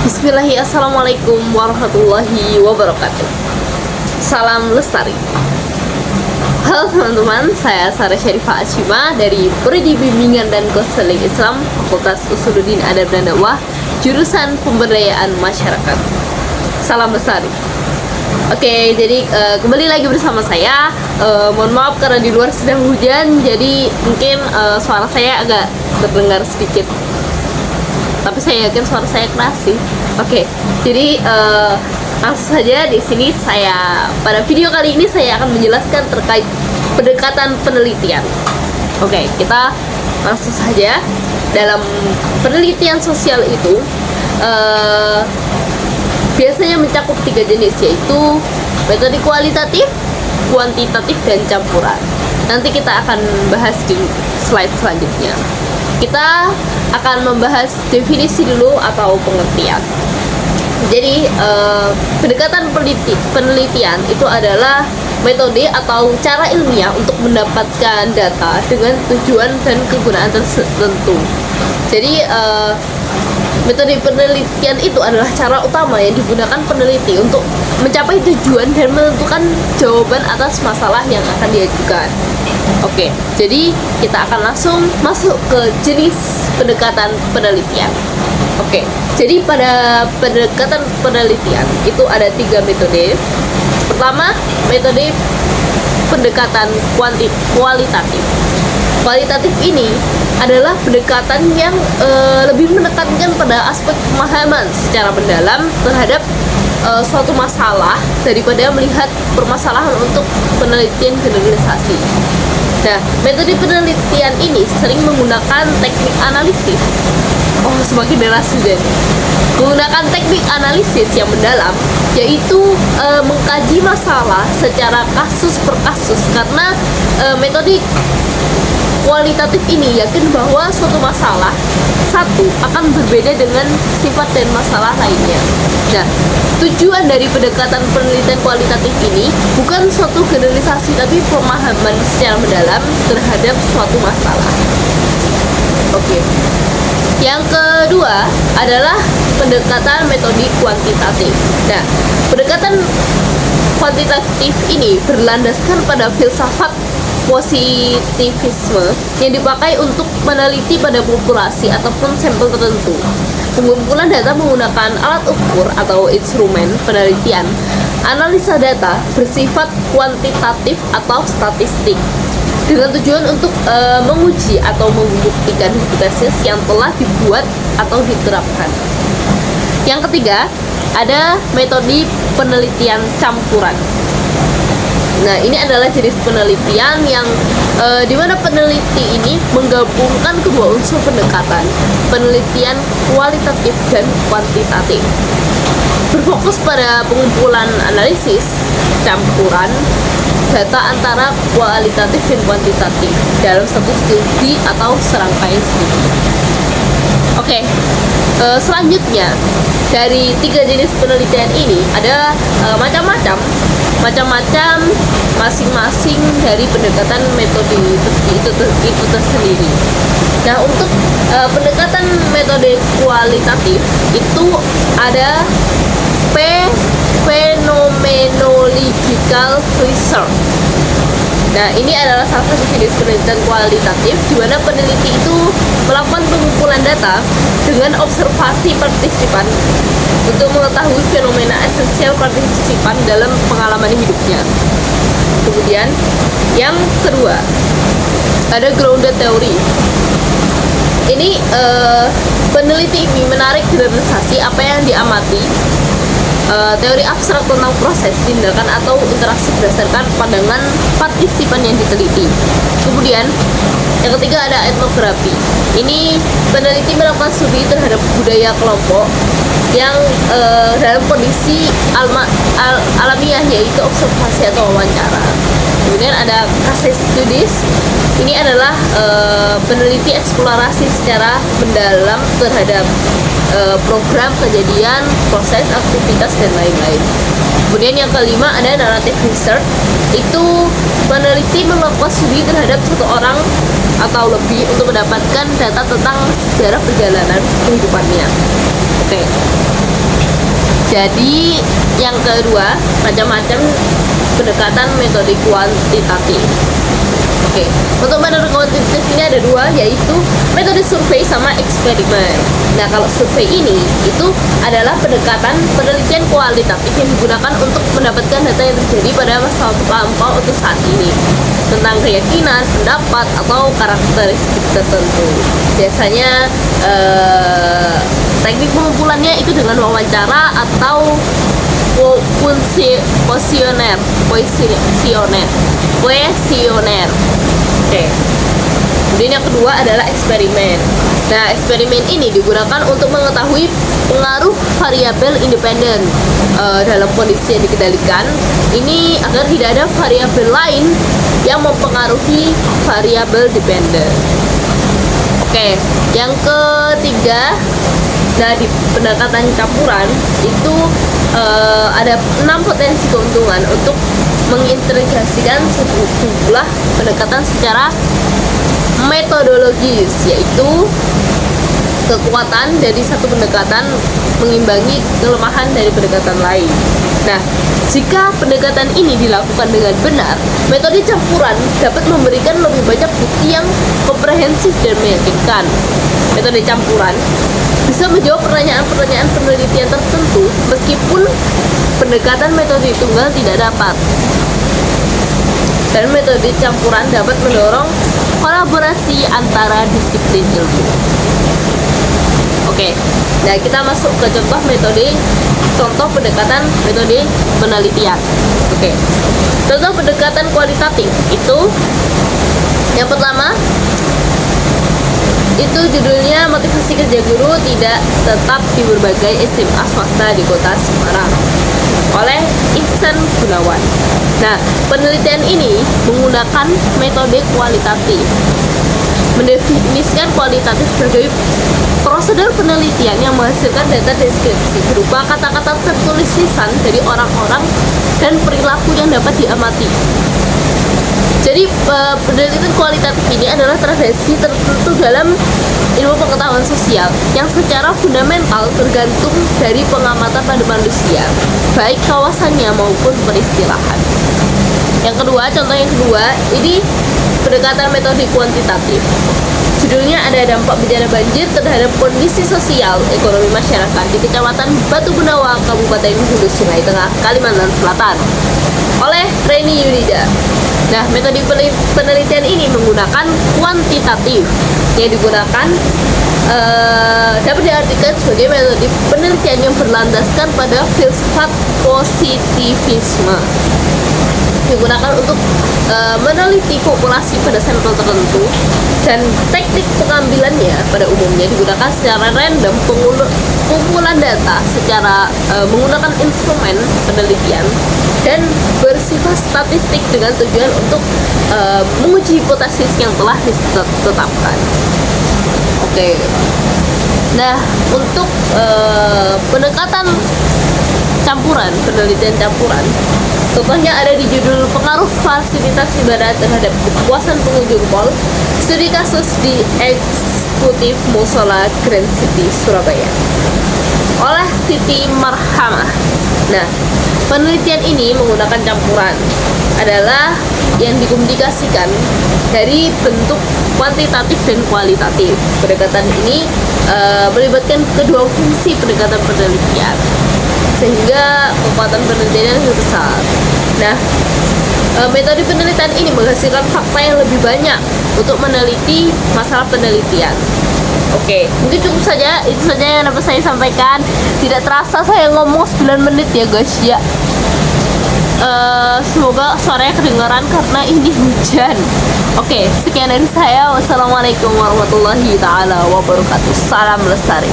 Bismillahirrahmanirrahim. Assalamualaikum warahmatullahi wabarakatuh. Salam lestari. Halo teman-teman, saya Sarah Syarifah Ashima dari Prodi Bimbingan dan Konseling Islam Fakultas Usuluddin Adab dan Dakwah, jurusan Pemberdayaan Masyarakat. Salam lestari. Oke, jadi kembali lagi bersama saya. Mohon maaf karena di luar sedang hujan, jadi mungkin suara saya agak terdengar sedikit, tapi saya yakin suara saya keras sih. Oke, jadi langsung saja di sini pada video kali ini saya akan menjelaskan terkait pendekatan penelitian. Oke, kita langsung saja. Dalam penelitian sosial itu biasanya mencakup 3 jenis, yaitu metode kualitatif, kuantitatif, dan campuran. Nanti kita akan bahas di slide selanjutnya. Kita akan membahas definisi dulu atau pengertian. Jadi pendekatan penelitian itu adalah metode atau cara ilmiah untuk mendapatkan data dengan tujuan dan kegunaan tertentu. Jadi metode penelitian itu adalah cara utama yang digunakan peneliti untuk mencapai tujuan dan menentukan jawaban atas masalah yang akan diajukan. Oke, jadi kita akan langsung masuk ke jenis pendekatan penelitian. Oke, jadi pada pendekatan penelitian itu ada 3 metode. Pertama, metode pendekatan kualitatif. Kualitatif ini adalah pendekatan yang lebih menekankan pada aspek pemahaman secara mendalam terhadap suatu masalah daripada melihat permasalahan untuk penelitian generalisasi. Nah, metode penelitian ini sering menggunakan teknik analisis. Semakin deras sudah. Menggunakan teknik analisis yang mendalam, yaitu mengkaji masalah secara kasus per kasus, karena metode kualitatif ini yakin bahwa suatu masalah satu akan berbeda dengan sifat dan masalah lainnya. Nah, tujuan dari pendekatan penelitian kualitatif ini bukan suatu generalisasi, tapi pemahaman secara mendalam terhadap suatu masalah. Oke. Yang kedua adalah pendekatan metode kuantitatif. Nah, pendekatan kuantitatif ini berlandaskan pada filsafat positivisme yang dipakai untuk meneliti pada populasi ataupun sampel tertentu. Pengumpulan data menggunakan alat ukur atau instrumen penelitian. Analisa data bersifat kuantitatif atau statistik dengan tujuan untuk menguji atau membuktikan hipotesis yang telah dibuat atau diterapkan. Yang ketiga, ada metode penelitian campuran. Nah, ini adalah jenis penelitian yang dimana peneliti ini menggabungkan kedua unsur pendekatan, penelitian kualitatif dan kuantitatif. Berfokus pada pengumpulan analisis campuran data antara kualitatif dan kuantitatif dalam satu studi atau serangkaian studi. Oke, selanjutnya dari 3 jenis penelitian ini ada macam-macam masing-masing dari pendekatan metode itu tersendiri. Nah, untuk pendekatan metode kualitatif itu ada phenomenological research. Nah, ini adalah salah satu jenis penelitian kualitatif di mana peneliti itu melakukan pengumpulan data dengan observasi partisipan untuk mengetahui fenomena esensial partisipan dalam pengalaman hidupnya. Kemudian, yang kedua, ada grounded theory. Ini peneliti ini menarik generalisasi apa yang diamati, teori abstrak tentang proses, tindakan, atau interaksi berdasarkan pandangan partisipan yang diteliti. Kemudian, yang ketiga ada etnografi. Ini peneliti melakukan studi terhadap budaya kelompok yang dalam kondisi alamiah, yaitu observasi atau wawancara. Kemudian ada case studies. Ini adalah peneliti eksplorasi secara mendalam terhadap program, kejadian, proses, aktivitas, dan lain-lain. Kemudian yang kelima ada narrative research. Itu peneliti melakukan studi terhadap satu orang atau lebih untuk mendapatkan data tentang sejarah perjalanan kehidupannya. Oke. Jadi yang kedua, macam-macam pendekatan metode kuantitatif. Oke, untuk metode kuantitatif ini ada dua, yaitu metode survei sama eksperimen. Nah, kalau survei ini itu adalah pendekatan penelitian kualitatif yang digunakan untuk mendapatkan data yang terjadi pada masa lampau untuk saat ini tentang keyakinan, pendapat, atau karakteristik tertentu. Biasanya teknik pengumpulannya itu dengan wawancara atau kuesioner. Oke. Kemudian yang kedua adalah eksperimen. Nah, eksperimen ini digunakan untuk mengetahui pengaruh variabel independen dalam kondisi yang dikendalikan. Ini agar tidak ada variabel lain yang mempengaruhi variabel dependen. Oke, yang ketiga, nah di pendekatan campuran itu ada 6 potensi keuntungan untuk mengintegrasikan sejumlah pendekatan secara metodologis, yaitu kekuatan dari satu pendekatan mengimbangi kelemahan dari pendekatan lain. Nah, jika pendekatan ini dilakukan dengan benar, metode campuran dapat memberikan lebih banyak bukti yang komprehensif dan meyakinkan. Metode campuran bisa menjawab pertanyaan-pertanyaan penelitian tertentu meskipun pendekatan metode tunggal tidak dapat. Dan metode campuran dapat mendorong kolaborasi antara disiplin ilmu. Oke, nah kita masuk ke contoh pendekatan metode penelitian. Oke, contoh pendekatan kualitatif itu yang pertama itu judulnya motivasi kerja guru tidak tetap di berbagai SMA swasta di kota Semarang oleh Ihsan Gunawan. Nah, penelitian ini menggunakan metode kualitatif, mendefinisikan kualitatif sebagai prosedur penelitian yang menghasilkan data deskripsi berupa kata-kata tertulis lisan dari orang-orang dan perilaku yang dapat diamati. Jadi penelitian kualitatif ini adalah tradisi tertentu dalam ilmu pengetahuan sosial yang secara fundamental tergantung dari pengamatan pada manusia, baik kawasannya maupun peristilahan. Yang kedua, contoh yang kedua, ini pendekatan metode kuantitatif. Judulnya ada dampak bencana banjir terhadap kondisi sosial ekonomi masyarakat di Kecamatan Batu Benawa, Kabupaten Hulu Sungai Tengah, Kalimantan Selatan oleh Reni Yunida. Nah, metode penelitian ini menggunakan kuantitatif yang digunakan dapat diartikan sebagai metode penelitian yang berlandaskan pada filsafat positivisme, digunakan untuk meneliti populasi pada sampel tertentu, dan teknik pengambilannya pada umumnya digunakan secara random, pengumpulan data secara menggunakan instrumen penelitian dan bersifat statistik dengan tujuan untuk menguji hipotesis yang telah ditetapkan. Oke. Nah, untuk pendekatan campuran, penelitian campuran, contohnya ada di judul pengaruh fasilitas ibadah terhadap kepuasan pengunjung mall, studi kasus di eksekutif Musola Grand City Surabaya oleh Siti Marhamah. Nah, penelitian ini menggunakan campuran adalah yang dikomunikasikan dari bentuk kuantitatif dan kualitatif. Pendekatan ini melibatkan kedua fungsi pendekatan penelitian, sehingga kekuatan penelitian lebih besar. Nah, metode penelitian ini menghasilkan fakta yang lebih banyak untuk meneliti masalah penelitian. Oke, mungkin cukup saja, itu saja yang dapat saya sampaikan. Tidak terasa saya ngomong 9 menit ya guys ya. Semoga suaranya kedengaran karena ini hujan. Oke, sekian dari saya. Wassalamualaikum warahmatullahi taala wabarakatuh. Salam lestari.